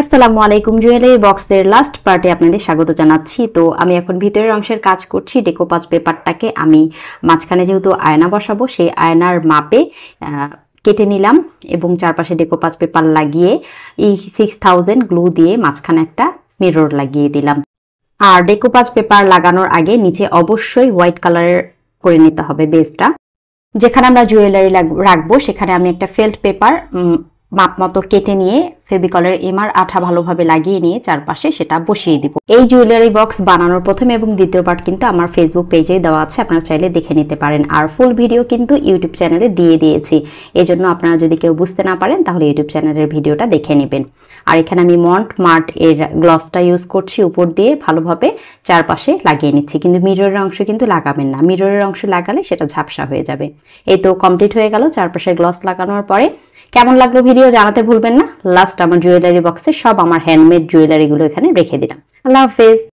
আসসালামু আলাইকুম, জুয়েলারি বক্সের লাস্ট পার্টে আপনাদের স্বাগত জানাচ্ছি। তো আমি এখন ভিতরের অংশের কাজ করছি। ডেকোপাজ পেপারটাকে আমি মাঝখানে যেহেতু আয়না বসাবো, সেই আয়নার মাপে কেটে নিলাম এবং চারপাশে ডেকোপাজ পেপার লাগিয়ে এই 6000 গ্লু দিয়ে মাঝখানে একটা মিরর লাগিয়ে দিলাম। আর ডেকোপাজ পেপার লাগানোর আগে নিচে অবশ্যই হোয়াইট কালারের করে নিতে হবে বেসটা। যেখানে আমরা জুয়েলারি রাখবো সেখানে আমি একটা ফেল্ট পেপার মাপ মতো কেটে নিয়ে ফেভিকলের এমআর আঠা ভালোভাবে লাগিয়ে নিয়ে চারপাশে সেটা বসিয়ে দিব। এই জুয়েলারি বক্স বানানোর প্রথম এবং দ্বিতীয় পার্ট কিন্তু আমার ফেসবুক পেজেই দেওয়া আছে, আপনারা চাইলে দেখে নিতে পারেন। আর ফুল ভিডিও কিন্তু ইউটিউব চ্যানেলে দিয়ে দিয়েছি, এজন্য আপনারা যদি কেউ বুঝতে না পারেন তাহলে ইউটিউব চ্যানেলের ভিডিওটা দেখে নেবেন। আর এখানে আমি মন্ট মার্ট এর গ্লসটা ইউজ করছি, উপর দিয়ে ভালোভাবে চারপাশে লাগিয়ে নিচ্ছি, কিন্তু মিররের অংশ কিন্তু লাগাবেন না, মিররের অংশ লাগালে সেটা ঝাপসা হয়ে যাবে। এই তো কমপ্লিট হয়ে গেল চারপাশে গ্লস লাগানোর পরে। কেমন লাগলো ভিডিও জানাতে ভুলবেন না। লাস্ট আমার জুয়েলারি বক্সে সব আমার হ্যান্ডমেড জুয়েলারিগুলো এখানে রেখে দিলাম। আল্লাহ হাফেজ।